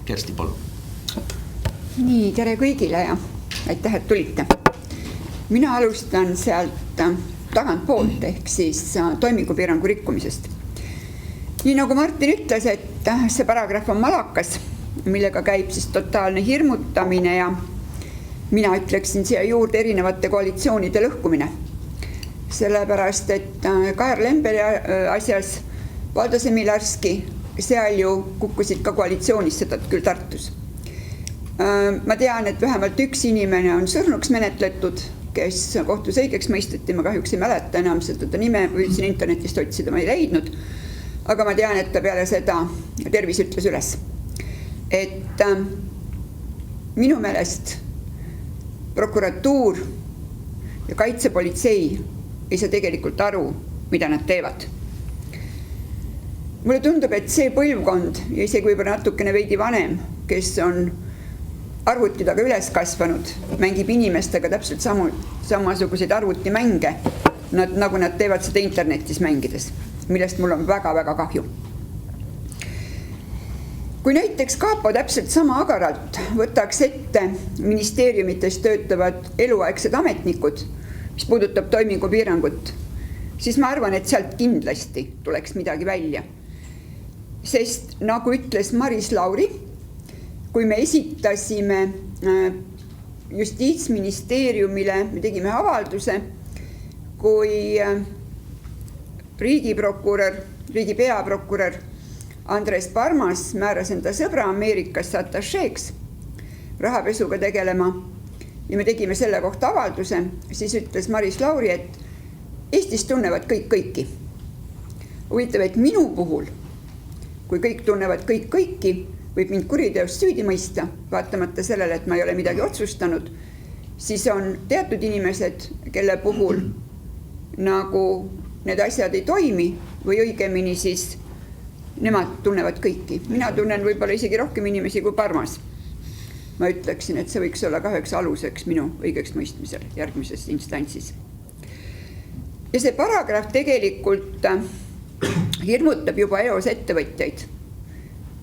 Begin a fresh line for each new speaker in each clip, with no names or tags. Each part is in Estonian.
Kersti, palun.
Nii, tere kõigile ja aitäh, et tulite. Mina alustan sealt tagantpoolt ehk siis toimingupiirangu rikkumisest. Nii nagu Martin ütles, et see paragrahv on malakas, millega käib siis totaalne hirmutamine ja mina ütleksin siia juurde erinevate koalitsioonide lõhkumine. Sellepärast, et Kajar Lemberi asjas Valdo Semilarski, seal ju kukkusid ka koalitsioonis, seda küll Tartus. Ma tean, et vähemalt üks inimene on surnuks menetletud, kes kohtus õigeks mõisteti, ma kahjuks ei mäleta enam seda nime, võitsin internetist otsida, ma ei leidnud, aga ma tean, et ta peale seda tervis ütles üles. Et minu meelest prokuratuur ja kaitsepolitsei ei saa tegelikult aru, mida nad teevad. Mulle tundub, et see põlvkond ja isegi võib-olla natukene veidi vanem, kes on arvutidaga üles kasvanud, mängib inimestega täpselt samasuguseid arvutimänge, nagu nad teevad seda internetis mängides, millest mul on väga-väga kahju. Kui näiteks Kaapo täpselt sama agaralt võtaks ette ministeeriumites töötavad eluaegsed ametnikud, mis puudutab toimingupiirangut, siis ma arvan, et sealt kindlasti tuleks midagi välja. Sest nagu ütles Maris Lauri, kui me esitasime Justiitsministeeriumile, me tegime avalduse, kui riigi peaprokurör Andres Parmas määras enda sõbra Ameerikas atašeeks rahapesuga tegelema ja me tegime selle kohta avalduse, siis ütles Maris Lauri, et Eestis tunnevad kõik kõiki. Huvitav, et minu puhul, kui kõik tunnevad kõik kõiki, võib mind kuriteost süüdi mõista, vaatamata sellele, et ma ei ole midagi otsustanud, siis on teatud inimesed, kelle puhul nagu need asjad ei toimi või õigemini siis nemad tunnevad kõiki. Mina tunnen võib-olla isegi rohkem inimesi kui Parmas. Ma ütleksin, et see võiks olla ka üheks aluseks minu õigeks mõistmisel järgmises instantsis. Ja see paragrahv tegelikult hirmutab juba eos ettevõtjaid,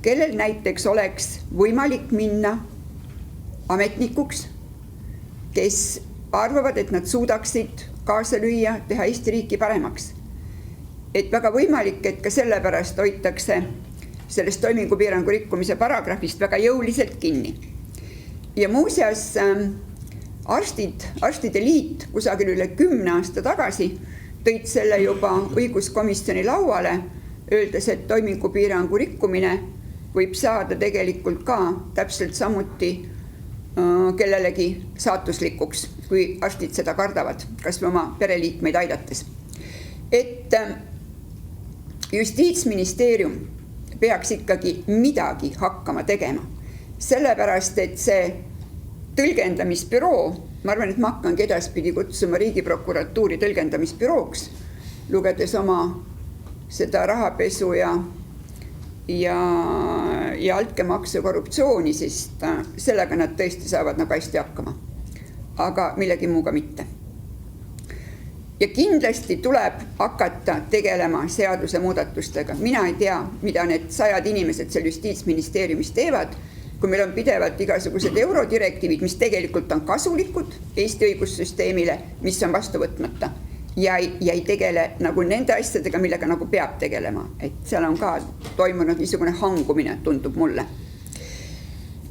kellel näiteks oleks võimalik minna ametnikuks, kes arvavad, et nad suudaksid kaasa lüüa, teha Eesti riiki paremaks. Et väga võimalik, et ka sellepärast hoitakse sellest toimingupiirangu rikkumise paragrahvist väga jõuliselt kinni. Ja muuseas arstide liit kusagil üle 10 aasta tagasi tõid selle juba õiguskomisjoni lauale, öeldes, et toimingupiirangu rikkumine võib saada tegelikult ka täpselt samuti kellelegi saatuslikuks, kui arstid seda kardavad, kas või oma pereliikmeid aidates. Et Justiitsministeerium peaks ikkagi midagi hakkama tegema, sellepärast, et see tõlgendamisbüroo, ma arvan, et ma hakkangi edaspidi kutsuma Riigiprokuratuuri tõlgendamisbürooks, lugedes oma seda rahapesu ja altkäemaksu korruptsiooni, sest sellega nad tõesti saavad nagu hästi hakkama, aga millegi muuga mitte. Ja kindlasti tuleb hakata tegelema seaduse muudatustega. Mina ei tea, mida need 100 inimesed seal Justiitsministeeriumis teevad, kui meil on pidevalt igasugused eurodirektiivid, mis tegelikult on kasulikud Eesti õigussüsteemile, mis on vastu võtmata ja ei tegele nagu nende asjadega, millega nagu peab tegelema. Et seal on ka toimunud niisugune hangumine, tundub mulle.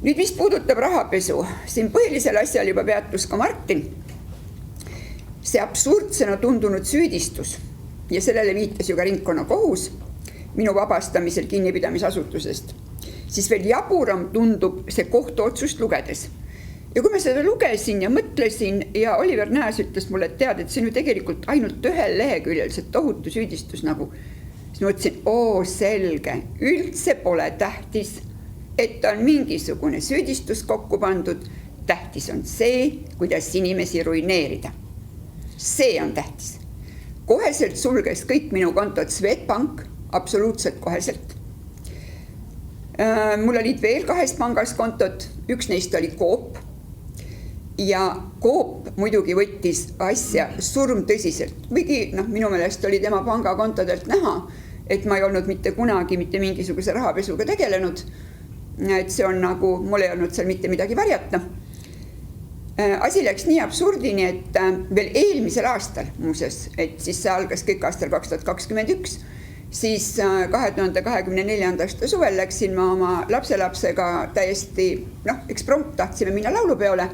Nüüd, mis puudutab rahapesu, siin põhilisel asjal juba peatus ka Martin. See absurdsena tundunud süüdistus ja sellele viitas ju ka ringkonnakohus minu vabastamisel kinnipidamisasutusest. Siis veel jaburam tundub see kohtuotsust lugedes. Ja kui ma seda lugesin ja mõtlesin ja Oliver Nääs ütles mulle, et tead, et see on ju tegelikult ainult ühel leheküljel, see tohutu süüdistus nagu, siis ma mõtlesin, selge, üldse pole tähtis, et on mingisugune süüdistus kokku pandud, tähtis on see, kuidas inimesi ruineerida. See on tähtis. Koheselt sulges kõik minu kontod Swedbank, absoluutselt koheselt. Mul olid veel 2 pangas kontod, üks neist oli Coop ja Coop muidugi võttis asja surmtõsiselt. Kuigi minu meelest oli tema pangakontodelt näha, et ma ei olnud mitte kunagi mitte mingisuguse rahapesuga tegelenud. et see on nagu, mul ei olnud seal mitte midagi varjata. Asi läks nii absurdini, et veel eelmisel aastal, muuseas, et siis see algas kõik aastal 2021, siis 2024. aasta suvel läksin ma oma lapselapsega täiesti, eksprompt tahtsime minna laulupeole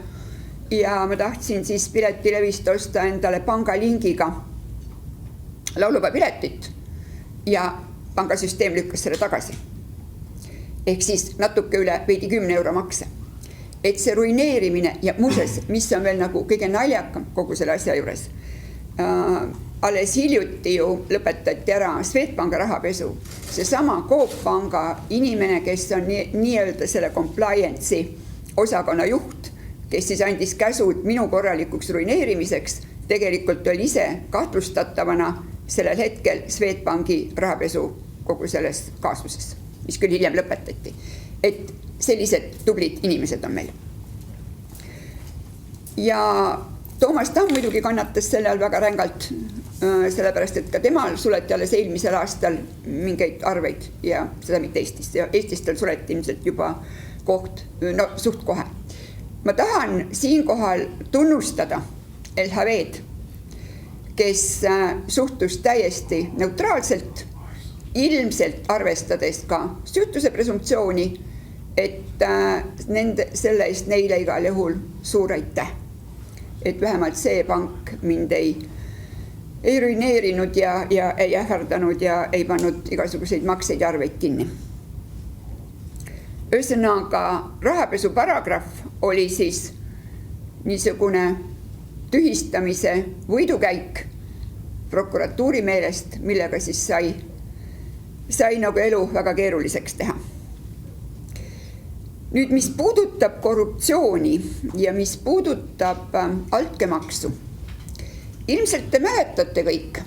ja ma tahtsin siis piletilevist osta endale pangalingiga laulupeopiletit ja pangasüsteem lükkas selle tagasi. Ehk siis natuke üle veidi 10 euro makse. Et see ruineerimine ja muuseas, mis on veel nagu kõige naljakam kogu selle asja juures, alles hiljuti ju lõpetati ära Swedbanki rahapesu. Seesama Coop Panga inimene, kes on nii-öelda selle compliance'i osakonna juht, kes siis andis käsud minu korralikuks ruineerimiseks, tegelikult oli ise kahtlustatavana sellel hetkel Swedbanki rahapesu kogu selles kaasuses, mis küll hiljem lõpetati. Et sellised tublid inimesed on meil. Ja Toomas Tamm muidugi kannatas selle all väga rängalt, sellepärast, et ka temal suleti alles eelmisel aastal mingeid arveid ja seda mitte Eestis. Ja Eestis tal suleti ilmselt juba suht kohe. Ma tahan siinkohal tunnustada LHV-d, kes suhtus täiesti neutraalselt, ilmselt arvestades ka süütuse presumptsiooni, et selle eest neile igal juhul suur aitäh. Et vähemalt see pank mind ei ruineerinud ja ei ähvardanud ja ei pannud igasuguseid makseid ja arveid kinni. Ühesõnaga, rahapesu paragrahv oli siis niisugune tühistamise võidukäik prokuratuuri meelest, millega siis sai nagu elu väga keeruliseks teha. Nüüd, mis puudutab korruptsiooni ja mis puudutab altkäemaksu, ilmselt te mäletate kõik.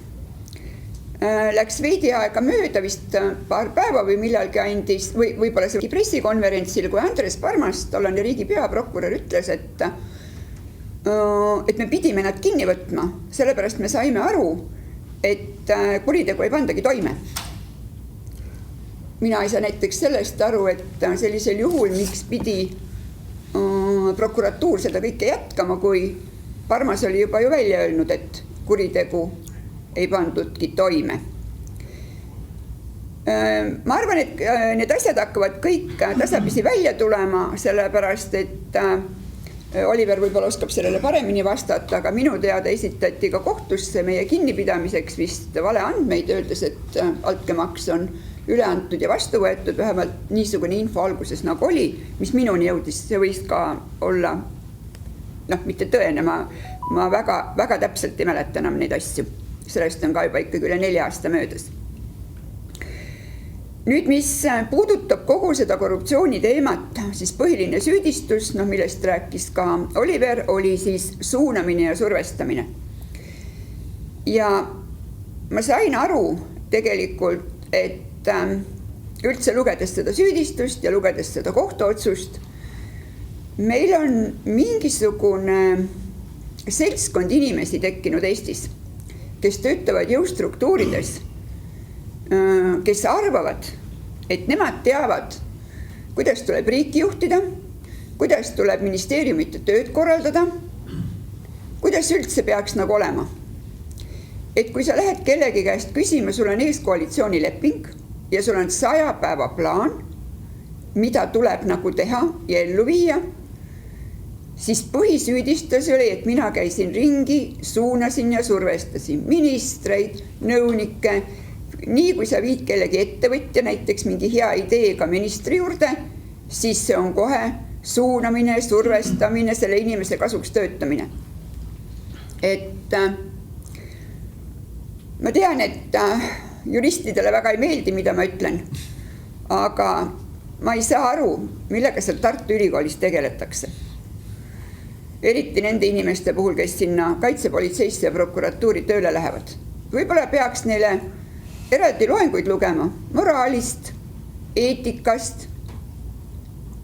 Läks veidi aega mööda, vist paar päeva või millalgi andis, võib-olla see pressikonverentsil, kui Andres Parmas, tollane riigi peaprokurör, ütles, et me pidime nad kinni võtma, sellepärast me saime aru, et kuritegu ei pandagi toime. Mina ei saa näiteks sellest aru, et sellisel juhul, miks pidi prokuratuur seda kõike jätkama, kui Parmas oli juba ju välja öelnud, et kuritegu ei pandudki toime. Ma arvan, et need asjad hakkavad kõik tasapisi välja tulema, sellepärast, et Oliver võib-olla oskab sellele paremini vastata, aga minu teada esitati ka kohtusse meie kinnipidamiseks vist vale andmeid, öeldes, et altkäemaks on üle antud ja vastu võetud, vähemalt niisugune info alguses nagu oli, mis minuni jõudis, see võis ka olla, mitte tõene, ma väga täpselt ei mäleta enam neid asju. Sellest on ka juba ikkagi üle 4 aasta möödas. Nüüd, mis puudutab kogu seda korruptsiooni teemat, siis põhiline süüdistus, millest rääkis ka Oliver, oli siis suunamine ja survestamine. Ja ma sain aru tegelikult, et üldse lugedes seda süüdistust ja lugedes seda kohtuotsust, meil on mingisugune seltskond inimesi tekkinud Eestis, kes töötavad jõustruktuurides, kes arvavad, et nemad teavad, kuidas tuleb riiki juhtida, kuidas tuleb ministeeriumite tööd korraldada, kuidas üldse peaks nagu olema. Et kui sa lähed kellegi käest küsima, sul on ees koalitsioonileping ja sul on 100 päeva plaan, mida tuleb nagu teha ja ellu viia, siis põhisüüdistus oli, et mina käisin ringi, suunasin ja survestasin ministreid, nõunikke. Nii kui sa viid kellegi ettevõtja näiteks mingi hea ideega ministri juurde, siis see on kohe suunamine, survestamine, selle inimese kasuks töötamine. Et ma tean, et juristidele väga ei meeldi, mida ma ütlen, aga ma ei saa aru, millega seal Tartu Ülikoolis tegeletakse. Eriti nende inimeste puhul, kes sinna kaitsepolitseisse ja prokuratuuri tööle lähevad. Võib-olla peaks neile eraldi loenguid lugema moraalist, eetikast.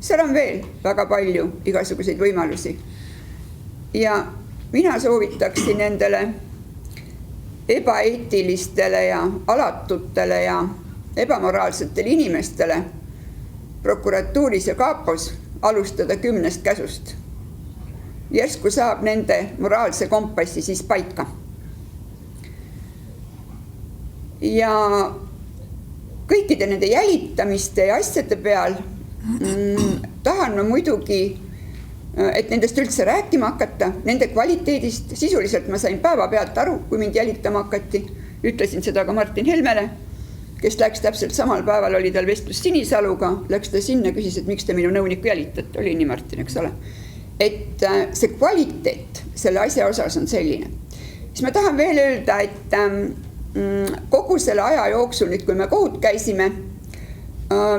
Seal on veel väga palju igasuguseid võimalusi. Ja mina soovitaksin nendele ebaeetilistele ja alatutele ja ebamoraalsetele inimestele prokuratuuris ja kaapos alustada 10 käsust. Järsku saab nende moraalse kompassi siis paika. Ja kõikide nende jälitamiste ja asjade peal tahan ma muidugi, et nendest üldse rääkima hakata, nende kvaliteedist. Sisuliselt ma sain päevapealt aru, kui mind jälitama hakati. Ütlesin seda ka Martin Helmele, kes läks täpselt samal päeval, oli tal vestlus Sinisaluga, läks ta sinna, küsis, et miks te minu nõunikku jälitate, oli nii Martin, eks ole. Et see kvaliteet selle asja osas on selline. Siis ma tahan veel öelda, et kogu selle aja jooksul, nüüd kui me kohut käisime,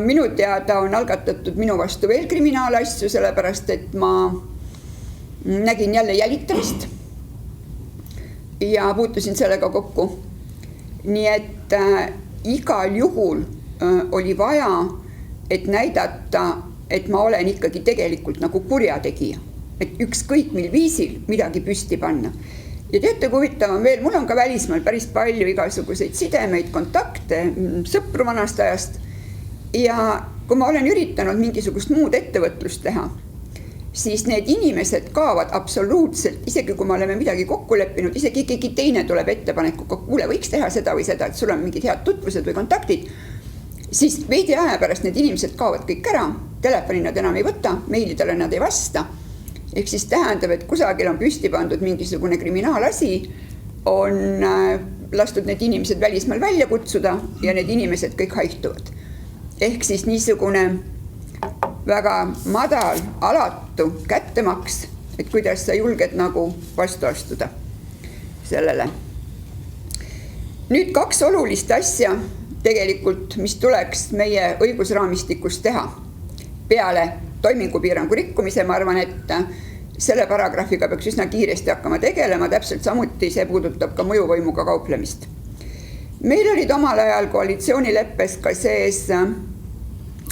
minu teada on algatatud minu vastu veel kriminaalasju, sellepärast, et ma nägin jälle jälitamist ja puutusin sellega kokku. Nii et igal juhul oli vaja, et näidata, et ma olen ikkagi tegelikult nagu kurjategija, et ükskõik mil viisil midagi püsti panna. Ja teate, kui huvitav on veel, mul on ka välismaal päris palju igasuguseid sidemeid, kontakte, sõpru vanast ajast. Ja kui ma olen üritanud mingisugust muud ettevõtlust teha, siis need inimesed kaovad absoluutselt, isegi kui me oleme midagi kokku leppinud, isegi keegi teine tuleb ettepanekuga, kuule, võiks teha seda või seda, et sul on mingid head tutvused või kontaktid, siis veidi aja pärast need inimesed kaovad kõik ära, telefoni nad enam ei võta, meilidele nad ei vasta. Ehk siis tähendab, et kusagil on püsti pandud mingisugune kriminaalasi, on lastud need inimesed välismaal välja kutsuda ja need inimesed kõik haihtuvad. Ehk siis niisugune väga madal, alatu kättemaks, et kuidas sa julged nagu vastu astuda sellele. Nüüd 2 olulist asja tegelikult, mis tuleks meie õigusraamistikust teha. Peale toimingupiirangu rikkumise, ma arvan, et selle paragrahviga peaks üsna kiiresti hakkama tegelema, täpselt samuti see puudutab ka mõjuvõimuga kauplemist. Meil olid omal ajal koalitsioonileppes ka sees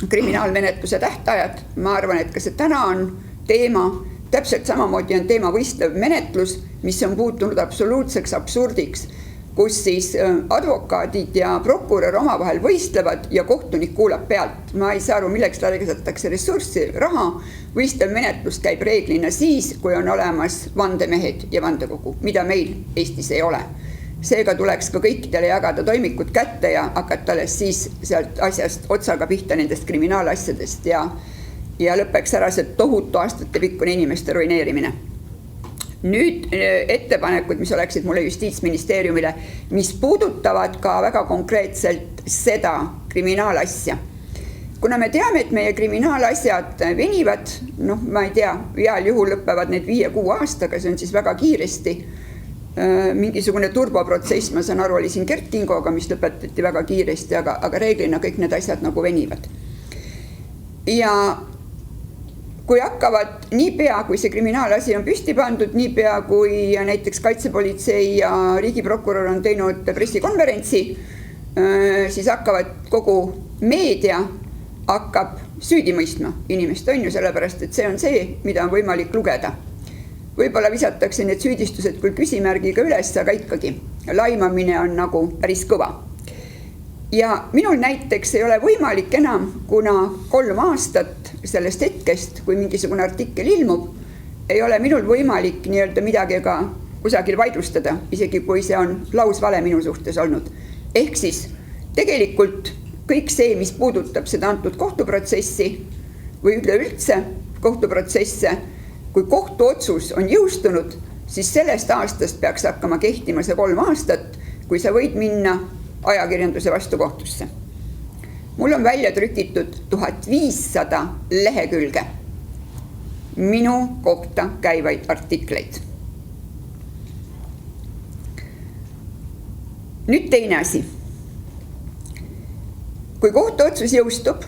kriminaalmenetluse tähtajad. Ma arvan, et ka see täna on teema, täpselt samamoodi on teema võistlev menetlus, mis on puutunud absoluutseks absurdiks, kus siis advokaadid ja prokurör omavahel võistlevad ja kohtunik kuulab pealt. Ma ei saa aru, milleks targetatakse ressurssi, raha. Võistlev menetlus käib reeglina siis, kui on olemas vandemehed ja vandekogu, mida meil Eestis ei ole. Seega tuleks ka kõikidele jagada toimikud kätte ja hakata alles siis sealt asjast otsaga pihta nendest kriminaalasjadest ja lõpeks ära see tohutu aastate pikkune inimeste ruineerimine. Nüüd ettepanekud, mis oleksid mulle Justiitsministeeriumile, mis puudutavad ka väga konkreetselt seda kriminaalasja. Kuna me teame, et meie kriminaalasjad venivad, ma ei tea, heal juhul lõpevad need 5-6 aastaga, see on siis väga kiiresti. Mingisugune turboprotsess, ma saan aru, oli siin Gert Kingoga, mis lõpetati väga kiiresti, aga reeglina kõik need asjad nagu venivad. Ja kui hakkavad niipea, kui see kriminaalasi on püsti pandud, niipea kui näiteks kaitsepolitsei ja riigiprokurör on teinud pressikonverentsi, siis hakkavad kogu meedia hakkab süüdi mõistma inimest, on ju, sellepärast, et see on see, mida on võimalik lugeda. Võib-olla visatakse need süüdistused küll küsimärgiga üles, aga ikkagi laimamine on nagu päris kõva. Ja minul näiteks ei ole võimalik enam, kuna 3 aastat sellest hetkest, kui mingisugune artikkel ilmub, ei ole minul võimalik nii-öelda midagi ka kusagil vaidlustada, isegi kui see on lausvale minu suhtes olnud. Ehk siis tegelikult kõik see, mis puudutab seda antud kohtuprotsessi või üleüldse kohtuprotsesse, kui kohtuotsus on jõustunud, siis sellest aastast peaks hakkama kehtima see 3 aastat, kui sa võid minna ajakirjanduse vastu kohtusse. Mul on välja trükitud 1500 lehekülge minu kohta käivaid artikleid. Nüüd teine asi. Kui kohtuotsus jõustub,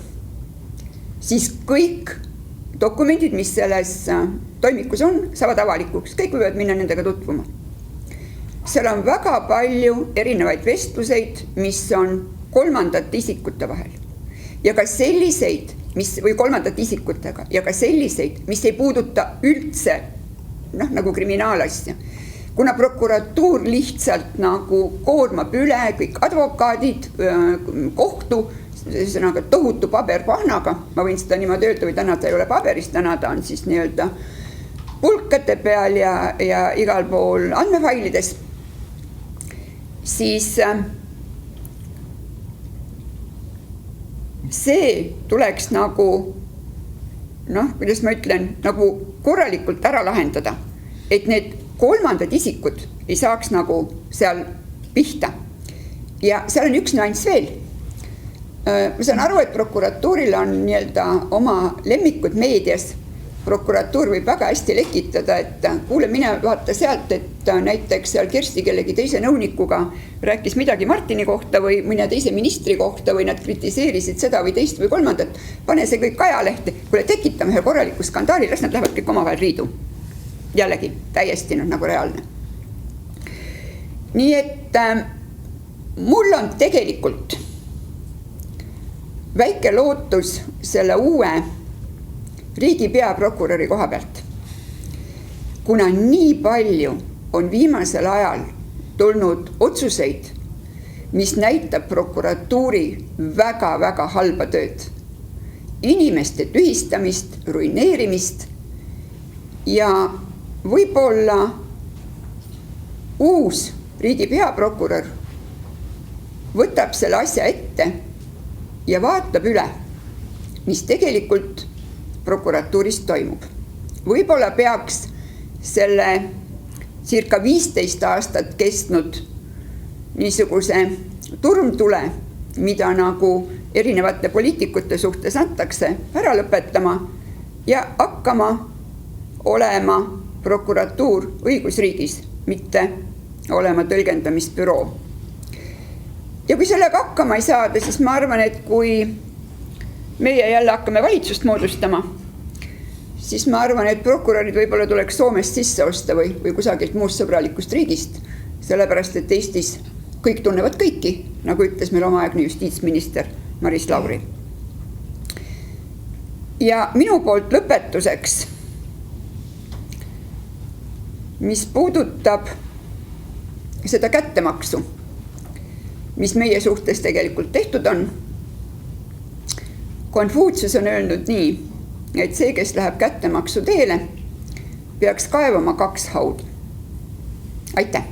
siis kõik dokumendid, mis selles toimikus on, saavad avalikuks. Kõik võivad minna nendega tutvuma. Seal on väga palju erinevaid vestluseid, mis on kolmandate isikute vahel. Ja ka selliseid, või kolmandate isikutega, ja ka selliseid, mis ei puuduta üldse nagu kriminaalasja. Kuna prokuratuur lihtsalt nagu koormab üle kõik advokaadid, kohtu, ühesõnaga tohutu paberpahnaga, ma võin seda niimoodi öelda, või täna ta ei ole paberis, täna ta on siis nii-öelda pulkade peal ja igal pool andmefailides, siis see tuleks nagu, kuidas ma ütlen, nagu korralikult ära lahendada, et need kolmandad isikud ei saaks nagu seal pihta. Ja seal on üks nüanss veel. Ma saan aru, et prokuratuuril on nii-öelda oma lemmikud meedias. Prokuratuur võib väga hästi lekitada, et kuule, mine vaata sealt, et näiteks seal Kersti kellegi teise nõunikuga rääkis midagi Martini kohta või mõne teise ministri kohta või nad kritiseerisid seda või teist või kolmandat. Pane see kõik ajalehti, kuule tekitame ühe korraliku skandaali, las nad lähevad kõik omavahel riidu. Jällegi, täiesti nagu reaalne. Nii et mul on tegelikult väike lootus selle uue riigi peaprokuröri koha pealt. Kuna nii palju on viimasel ajal tulnud otsuseid, mis näitab prokuratuuri väga-väga halba tööd. Inimeste tühistamist, ruineerimist ja võib-olla uus riigi peaprokurör võtab selle asja ette ja vaatab üle, mis tegelikult prokuratuuris toimub. Võib-olla peaks selle circa 15 aastat kestnud niisuguse turmtule, mida nagu erinevate poliitikute suhtes antakse, ära lõpetama ja hakkama olema prokuratuur õigusriigis, mitte olema tõlgendamisbüroo. Ja kui sellega hakkama ei saada, siis ma arvan, et kui meie jälle hakkame valitsust moodustama, siis ma arvan, et prokurörid võib-olla tuleks Soomest sisse osta või kusagilt muust sõbralikust riigist, sellepärast, et Eestis kõik tunnevad kõiki, nagu ütles meil omaaegne justiitsminister Maris Lauri. Ja minu poolt lõpetuseks, mis puudutab seda kättemaksu, mis meie suhtes tegelikult tehtud on. Konfutsius on öelnud nii, et see, kes läheb kättemaksu teele, peaks kaevama 2 hauda. Aitäh!